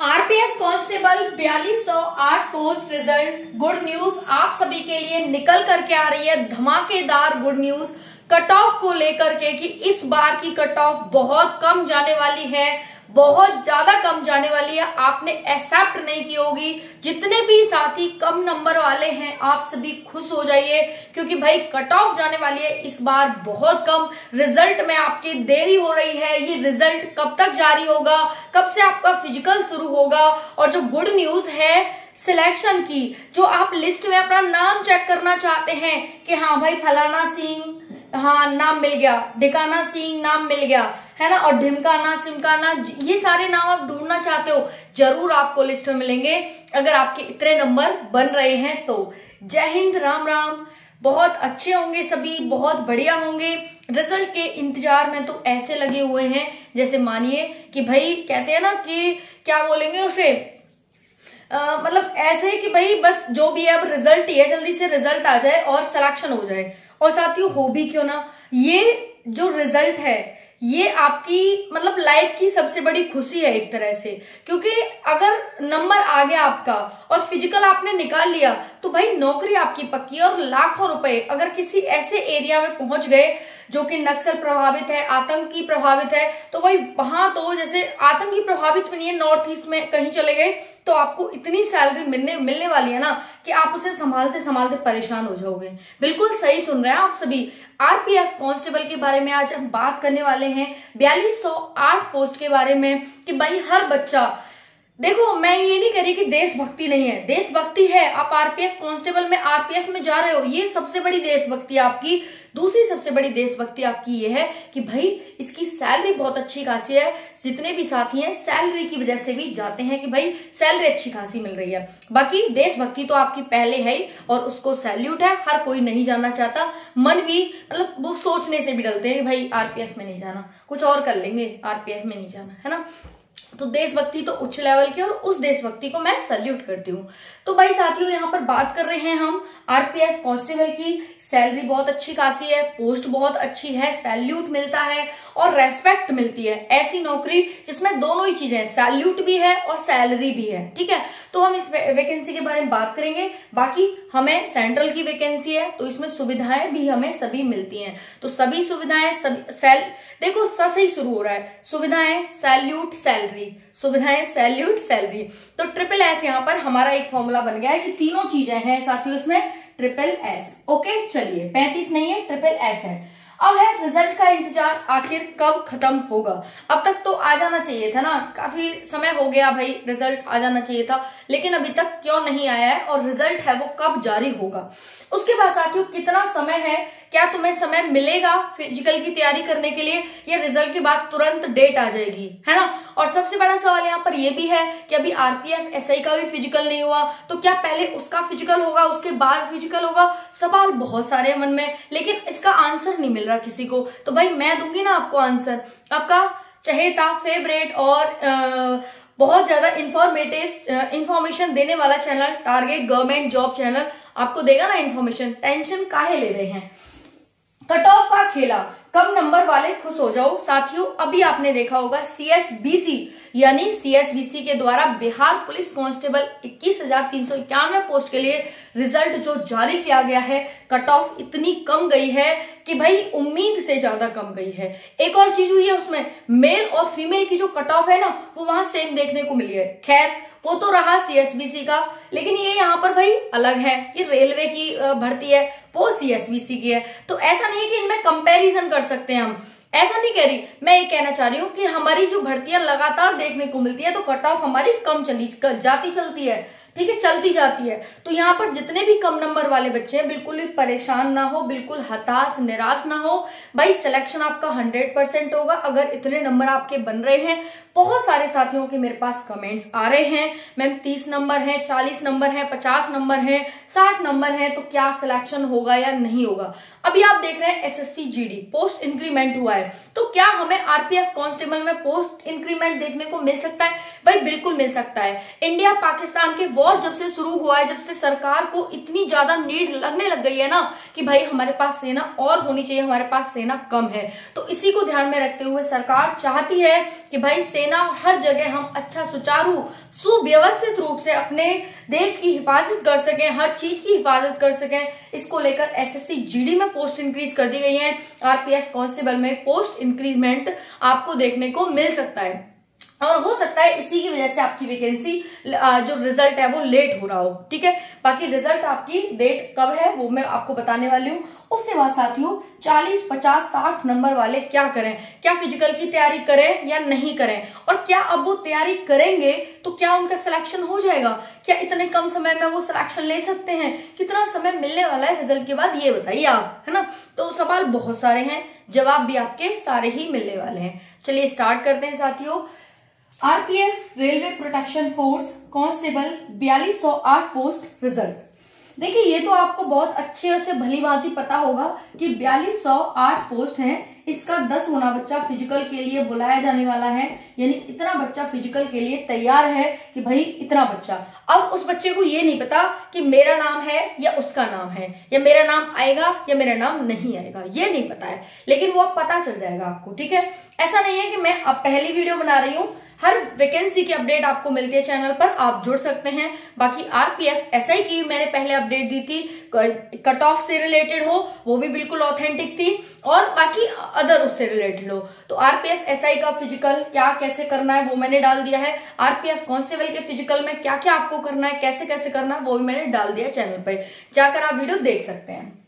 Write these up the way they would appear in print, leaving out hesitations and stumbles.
RPF constable 4208 post result good news आप सभी के लिए निकल करके आ रही है। धमाकेदार गुड न्यूज कट ऑफ को लेकर के कि इस बार की कट ऑफ बहुत कम जाने वाली है, बहुत ज्यादा कम जाने वाली है। आपने एक्सेप्ट नहीं की होगी। जितने भी साथी कम नंबर वाले हैं आप सभी खुश हो जाइए, क्योंकि भाई कट ऑफ जाने वाली है इस बार बहुत कम। रिजल्ट में आपकी देरी हो रही है। ये रिजल्ट कब तक जारी होगा, कब से आपका फिजिकल शुरू होगा। और जो गुड न्यूज है सिलेक्शन की, जो आप लिस्ट में अपना नाम चेक करना चाहते हैं कि हाँ भाई फलाना सिंह, हाँ नाम मिल गया, ढिकाना सिंह नाम मिल गया, है ना, और ढिमकाना सिमकाना, ये सारे नाम आप ढूंढना चाहते हो, जरूर आपको लिस्ट में मिलेंगे अगर आपके इतने नंबर बन रहे हैं तो। जय हिंद, राम राम। बहुत अच्छे होंगे सभी, बहुत बढ़िया होंगे। रिजल्ट के इंतजार में तो ऐसे लगे हुए हैं जैसे मानिए कि भाई कहते हैं ना कि क्या बोलेंगे उसे, मतलब ऐसे कि भाई बस जो भी है अब रिजल्ट ही है, जल्दी से रिजल्ट आ जाए और सिलेक्शन हो जाए। और साथियों हो भी क्यों ना, ये जो रिजल्ट है ये आपकी मतलब लाइफ की सबसे बड़ी खुशी है एक तरह से, क्योंकि अगर नंबर आ गया आपका और फिजिकल आपने निकाल लिया तो भाई नौकरी आपकी पक्की है। और लाखों रुपए अगर किसी ऐसे एरिया में पहुंच गए जो कि नक्सल प्रभावित है, आतंकी प्रभावित है, तो भाई वहां तो जैसे आतंकी प्रभावित भी नहीं है, नॉर्थ ईस्ट में कहीं चले गए तो आपको इतनी सैलरी मिलने वाली है ना कि आप उसे संभालते संभालते परेशान हो जाओगे। बिल्कुल सही सुन रहे हैं आप सभी। आरपीएफ कांस्टेबल के बारे में आज हम बात करने वाले हैं 4208 पोस्ट के बारे में कि भाई हर बच्चा, देखो मैं ये नहीं कह रही कि देशभक्ति नहीं है, देशभक्ति है। आप आरपीएफ कांस्टेबल में आरपीएफ में जा रहे हो, ये सबसे बड़ी देशभक्ति आपकी। दूसरी सबसे बड़ी देशभक्ति आपकी ये है कि भाई इसकी सैलरी बहुत अच्छी खासी है। जितने भी साथी हैं सैलरी की वजह से भी जाते हैं कि भाई सैलरी अच्छी खासी मिल रही है। बाकी देशभक्ति तो आपकी पहले है ही और उसको सैल्यूट है। हर कोई नहीं जाना चाहता, मन भी मतलब वो सोचने से भी डरते हैं भाई आरपीएफ में नहीं जाना, कुछ और कर लेंगे, आरपीएफ में नहीं जाना, है ना। तो देशभक्ति तो उच्च लेवल की और उस देशभक्ति को मैं सल्यूट करती हूँ। तो भाई साथियों यहाँ पर बात कर रहे हैं हम आरपीएफ कांस्टेबल की। सैलरी बहुत अच्छी खासी है, पोस्ट बहुत अच्छी है, सैल्यूट मिलता है और रेस्पेक्ट मिलती है। ऐसी नौकरी जिसमें दोनों ही चीजें, सैल्यूट भी है और सैलरी भी है, ठीक है। तो हम इस वैकेंसी के बारे में बात करेंगे। बाकी हमें सेंट्रल की वैकेंसी है तो इसमें सुविधाएं भी हमें सभी मिलती हैं। तो सभी सुविधाएं देखो सही शुरू हो रहा है, सुविधाएं सैल्यूट सैलरी, सुविधाएं सैल्यूट सैलरी। तो ट्रिपल एस यहाँ पर हमारा एक फॉर्मूला बन गया है कि तीनों चीजें हैं साथियों इसमें, ट्रिपल एस। ओके चलिए 35 नहीं है, ट्रिपल एस है। अब है रिजल्ट का इंतजार, आखिर कब खत्म होगा। अब तक तो आ जाना चाहिए था ना, काफी समय हो गया भाई, रिजल्ट आ जाना चाहिए था, लेकिन अभी तक क्यों नहीं आया है और रिजल्ट है वो कब जारी होगा। उसके बाद साथियों कितना समय है, क्या तुम्हें समय मिलेगा फिजिकल की तैयारी करने के लिए, या रिजल्ट के बाद तुरंत डेट आ जाएगी, है ना। और सबसे बड़ा सवाल यहाँ पर यह भी है कि अभी आरपीएफ एसआई का भी फिजिकल नहीं हुआ, तो क्या पहले उसका फिजिकल होगा उसके बाद फिजिकल होगा। सवाल बहुत सारे मन में, लेकिन इसका आंसर नहीं मिल रहा किसी को। तो भाई मैं दूंगी ना आपको आंसर, आपका चहेता फेवरेट और बहुत ज्यादा इंफॉर्मेशन देने वाला channel target government job channel आपको देगा ना इन्फॉर्मेशन। टेंशन काहे ले रहे हैं। कट ऑफ का खेला, कम नंबर वाले खुश हो जाओ। साथियों अभी आपने देखा होगा सीएसबीसी यानी सीएसबीसी के द्वारा बिहार पुलिस कांस्टेबल 21,391 पोस्ट के लिए रिजल्ट जो जारी किया गया है, कट ऑफ इतनी कम गई है कि भाई उम्मीद से ज्यादा कम गई है। एक और चीज हुई है उसमें, मेल और फीमेल की जो कट ऑफ है ना वो वहां सेम देखने को मिली है। खैर वो तो रहा सीएसबीसी का, लेकिन ये यहाँ पर भाई अलग है, ये रेलवे की भर्ती है, वो सीएसबीसी की है। तो ऐसा नहीं है कि इनमें कंपैरिजन कर सकते हैं हम, ऐसा नहीं कह रही। मैं ये कहना चाह रही हूँ कि हमारी जो भर्तियां लगातार देखने को मिलती है तो कट ऑफ हमारी कम चलती है, ठीक है, चलती जाती है। तो यहाँ पर जितने भी कम नंबर वाले बच्चे हैं बिल्कुल भी परेशान ना हो, बिल्कुल हताश निराश ना हो। भाई सिलेक्शन आपका 100% होगा अगर इतने नंबर आपके बन रहे हैं। बहुत सारे साथियों के मेरे पास कमेंट्स आ रहे हैं, मैम 30 नंबर है, 40 नंबर है, 50 नंबर है, 60 नंबर है, तो क्या सिलेक्शन होगा या नहीं होगा। अभी आप देख रहे हैं एसएससी जीडी पोस्ट इंक्रीमेंट हुआ है, तो क्या हमें आरपीएफ कांस्टेबल में पोस्ट इंक्रीमेंट देखने को मिल सकता है। भाई बिल्कुल मिल सकता है। इंडिया पाकिस्तान के वॉर जब से शुरू हुआ है, जब से सरकार को इतनी ज्यादा नीड लगने लग गई है ना कि भाई हमारे पास सेना और होनी चाहिए, हमारे पास सेना कम है, तो इसी को ध्यान में रखते हुए सरकार चाहती है कि भाई सेना हर जगह हम अच्छा सुचारू सुव्यवस्थित रूप से अपने देश की हिफाजत कर सकें, हर चीज की हिफाजत कर सकें। इसको लेकर एसएससी जीडी में पोस्ट इंक्रीज कर दी गई है। आरपीएफ कांस्टेबल में पोस्ट इंक्रीजमेंट आपको देखने को मिल सकता है और हो सकता है इसी की वजह से आपकी वैकेंसी जो रिजल्ट है वो लेट हो रहा हो। ठीक है, बाकी रिजल्ट आपकी डेट कब है वो मैं आपको बताने वाली हूँ। उसके बाद साथियों 40, 50, 60 नंबर वाले क्या करें, क्या फिजिकल की तैयारी करें या नहीं करें, और क्या अब वो तैयारी करेंगे तो क्या उनका सिलेक्शन हो जाएगा, क्या इतने कम समय में वो सिलेक्शन ले सकते हैं, कितना समय मिलने वाला है रिजल्ट के बाद, ये बताइए आप, है ना। तो सवाल बहुत सारे हैं, जवाब भी आपके सारे ही मिलने वाले हैं। चलिए स्टार्ट करते हैं साथियों। RPF railway protection force constable 4208 post result. देखिए ये तो आपको बहुत अच्छे से भली भांति पता होगा कि 4208 पोस्ट हैं। इसका 10 गुना बच्चा फिजिकल के लिए बुलाया जाने वाला है, यानी इतना बच्चा फिजिकल के लिए तैयार है कि भाई इतना बच्चा। अब उस बच्चे को ये नहीं पता कि मेरा नाम है या उसका नाम है, या मेरा नाम आएगा या मेरा नाम नहीं आएगा, ये नहीं पता है, लेकिन वो अब पता चल जाएगा आपको। ठीक है, ऐसा नहीं है कि मैं अब पहली वीडियो बना रही हूँ, हर वैकेंसी की अपडेट आपको मिलती है चैनल पर, आप जुड़ सकते हैं। बाकी आरपीएफ एसआई की मैंने पहले अपडेट दी थी, कट ऑफ से रिलेटेड हो वो भी बिल्कुल ऑथेंटिक थी, और बाकी अदर उससे रिलेटेड हो। तो आरपीएफ एसआई का फिजिकल क्या कैसे करना है वो मैंने डाल दिया है। आरपीएफ कांस्टेबल के फिजिकल में क्या क्या आपको करना है, कैसे कैसे करना है, वो भी मैंने डाल दिया चैनल पर, जाकर आप वीडियो देख सकते हैं।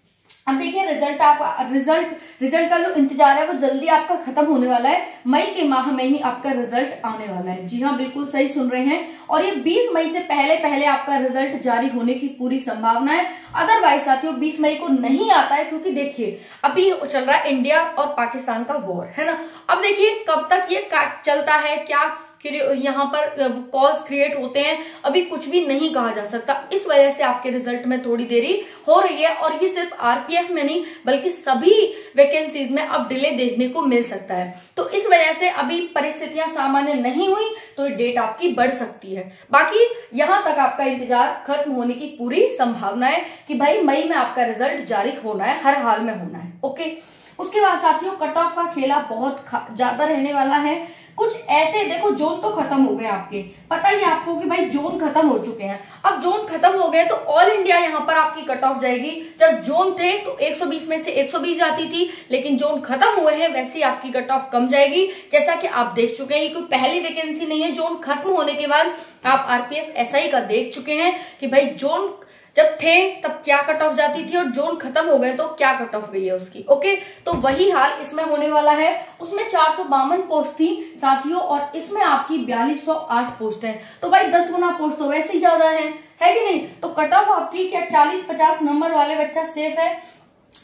अब देखिए रिजल्ट का जो इंतजार है वो जल्दी आपका खत्म होने वाला है। मई के माह में ही आपका रिजल्ट आने वाला है। जी हाँ, बिल्कुल सही सुन रहे हैं, और ये 20 मई से पहले आपका रिजल्ट जारी होने की पूरी संभावना है। अदरवाइज साथियों 20 मई को नहीं आता है, क्योंकि देखिए अभी चल रहा है इंडिया और पाकिस्तान का वॉर, है ना। अब देखिए कब तक ये चलता है, क्या यहाँ पर कॉज क्रिएट होते हैं, अभी कुछ भी नहीं कहा जा सकता। इस वजह से आपके रिजल्ट में थोड़ी देरी हो रही है, और ये सिर्फ आरपीएफ में नहीं बल्कि सभी वैकेंसीज में अब डिले देखने को मिल सकता है। तो इस वजह से अभी परिस्थितियां सामान्य नहीं हुई तो ये डेट आपकी बढ़ सकती है। बाकी यहां तक आपका इंतजार खत्म होने की पूरी संभावना है कि भाई मई में आपका रिजल्ट जारी होना है, हर हाल में होना है। ओके, उसके बाद साथियों कट ऑफ का खेला बहुत ज्यादा रहने वाला है। कुछ ऐसे देखो, जोन तो खत्म हो गए आपके, पता ही आपको कि भाई जोन खत्म हो चुके हैं। अब जोन खत्म हो गए तो ऑल इंडिया यहाँ पर आपकी कट ऑफ जाएगी। जब जोन थे तो 120 में से 120 जाती थी, लेकिन जोन खत्म हुए हैं वैसे ही आपकी कट ऑफ कम जाएगी। जैसा कि आप देख चुके हैं, ये कोई पहली वैकेंसी नहीं है, जोन खत्म होने के बाद आप आरपीएफ एसआई का देख चुके हैं कि भाई जोन जब थे तब क्या कट ऑफ जाती थी, और जोन खत्म हो गए तो क्या कट ऑफ गई है उसकी। ओके, तो वही हाल इसमें होने वाला है। उसमें 452 पोस्ट थी साथियों, और इसमें आपकी 4208 पोस्ट है। तो भाई 10 गुना पोस्ट तो वैसे ही ज्यादा है कि नहीं। तो कट ऑफ आपकी क्या 40-50 नंबर वाले बच्चा सेफ है।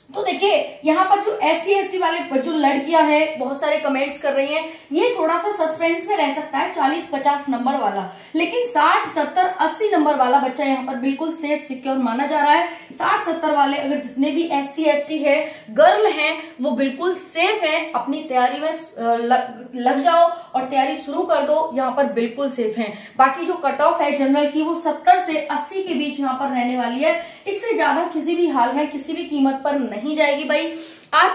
तो देखिए यहाँ पर जो SC ST वाले जो लड़कियां हैं, बहुत सारे कमेंट्स कर रही हैं, ये थोड़ा सा सस्पेंस में रह सकता है 40-50 नंबर वाला, लेकिन 60-70-80 नंबर वाला बच्चा यहाँ पर बिल्कुल सेफ सिक्योर माना जा रहा है। 60-70 वाले अगर जितने भी SC ST है, गर्ल हैं, वो बिल्कुल सेफ है। अपनी तैयारी में लग जाओ और तैयारी शुरू कर दो, यहाँ पर बिल्कुल सेफ है। बाकी जो कट ऑफ है जनरल की वो 70 से 80 के बीच यहाँ पर रहने वाली है। इससे ज्यादा किसी भी हाल में किसी भी कीमत पर नहीं जाएगी भाई।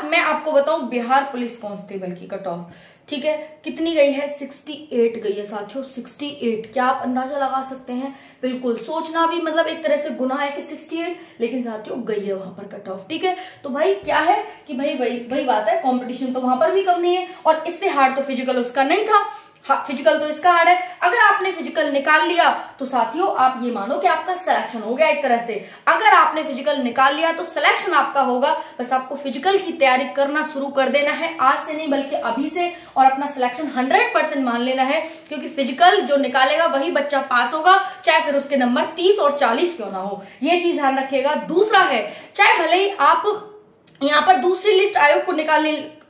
मैं आपको बताऊं बिहार पुलिस कांस्टेबल की कट ऑफ, ठीक है, कितनी गई है? 68 गई है साथियों, 68। क्या आप अंदाजा लगा सकते हैं? बिल्कुल, सोचना भी मतलब एक तरह से गुनाह है कि 68, लेकिन साथियों गई है वहां पर कट ऑफ। ठीक है, तो भाई क्या है कि भाई वही बात है, कंपटीशन तो वहां पर भी कम नहीं है, और इससे हार्ड तो फिजिकल उसका नहीं था। हाँ, फिजिकल तो इसका हार्ड है। अगर आपने फिजिकल निकाल लिया तो साथियों आप ये मानो कि आपका सिलेक्शन हो गया एक तरह से। अगर आपने फिजिकल निकाल लिया तो सिलेक्शन आपका होगा। बस आपको फिजिकल की तैयारी करना शुरू कर देना है, आज से नहीं बल्कि अभी से, और अपना सिलेक्शन 100% मान लेना है, क्योंकि फिजिकल जो निकालेगा वही बच्चा पास होगा, चाहे फिर उसके नंबर 30 और 40 क्यों ना हो। ये चीज ध्यान रखिएगा। दूसरा है, चाहे भले ही आप यहाँ पर दूसरी लिस्ट आयोग को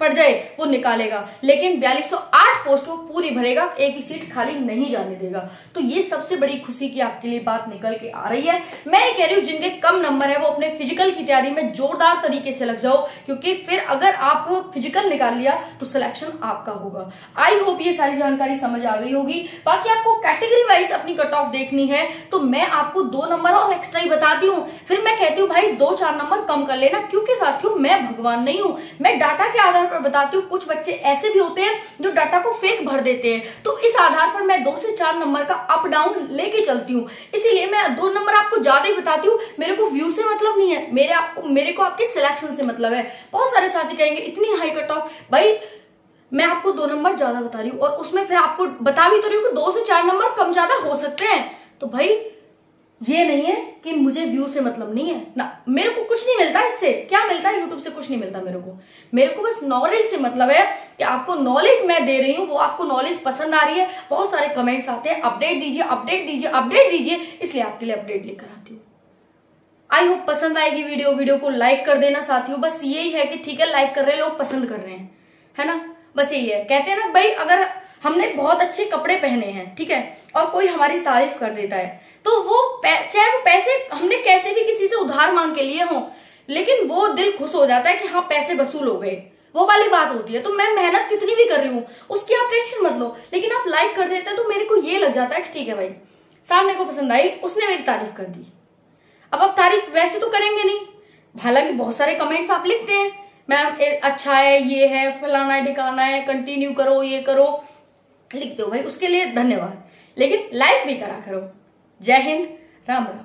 पड़ जाए वो निकालेगा, लेकिन 4208 पोस्ट वो पूरी भरेगा, एक भी सीट खाली नहीं जाने देगा। तो ये सबसे बड़ी खुशी की आपके लिए बात निकल के आ रही है। मैं ये कह रही हूँ जिनके कम नंबर है वो अपने फिजिकल की तैयारी में जोरदार तरीके से लग जाओ, क्योंकि फिर अगर आप फिजिकल निकाल लिया तो सिलेक्शन आपका होगा। आई होप ये सारी जानकारी समझ आ गई होगी। बाकी आपको कैटेगरी वाइज अपनी कट ऑफ देखनी है तो मैं आपको 2 नंबर और एक्स्ट्रा ही बताती हूँ, फिर मैं कहती हूँ भाई 2-4 नंबर कम कर लेना, क्योंकि साथियों मैं भगवान नहीं हूं, मैं डाटा के आधार पर बताती हूँ। कुछ बच्चे ऐसे भी होते हैं जो डाटा को फेक भर देते हैं, तो इस आधार पर मैं 2 से 4 नंबर का अप डाउन लेके चलती हूँ, इसीलिए मैं 2 नंबर आपको ज्यादा ही बताती हूँ। मेरे को व्यू से मतलब नहीं है, मेरे को आपके सिलेक्शन से मतलब है। बहुत सारे साथी कहेंगे इतनी हाई कट ऑफ, भाई मैं आपको 2 नंबर ज्यादा बता रही हूँ और उसमें फिर आपको बता भी तो रही हूँ कि 2 से 4 नंबर कम ज्यादा हो सकते हैं। तो भाई ये नहीं है कि मुझे व्यू से मतलब नहीं है ना, मेरे को कुछ नहीं मिलता इससे। क्या मिलता है? यूट्यूब से कुछ नहीं मिलता मेरे को बस नॉलेज से मतलब है कि आपको नॉलेज मैं दे रही हूँ, वो आपको नॉलेज पसंद आ रही है। बहुत सारे कमेंट्स आते हैं अपडेट दीजिए अपडेट दीजिए अपडेट दीजिए, इसलिए आपके लिए अपडेट लेकर आती हूँ। आई होप पसंद आएगी वीडियो को लाइक कर देना साथियों। बस यही है कि ठीक है, लाइक कर रहे हैं लोग, पसंद कर रहे हैं, है ना, बस यही है। कहते हैं ना भाई, अगर हमने बहुत अच्छे कपड़े पहने हैं, ठीक है, और कोई हमारी तारीफ कर देता है तो वो चाहे वो पैसे हमने कैसे भी किसी से उधार मांग के लिए हों, लेकिन वो दिल खुश हो जाता है कि हाँ पैसे वसूल हो गए, वो वाली बात होती है। तो मैं मेहनत कितनी भी कर रही हूँ उसकी आप टेंशन मत लो, लेकिन आप लाइक कर देते हैं तो मेरे को ये लग जाता है कि ठीक है भाई, सामने को पसंद आई, उसने मेरी तारीफ कर दी। अब आप तारीफ वैसे तो करेंगे नहीं, हालांकि बहुत सारे कमेंट्स आप लिखते हैं, मैम अच्छा है, ये है, फलाना है, ठिकाना है, कंटिन्यू करो, ये करो, लिखते हो भाई, उसके लिए धन्यवाद, लेकिन लाइक भी करा करो। जय हिंद, राम राम।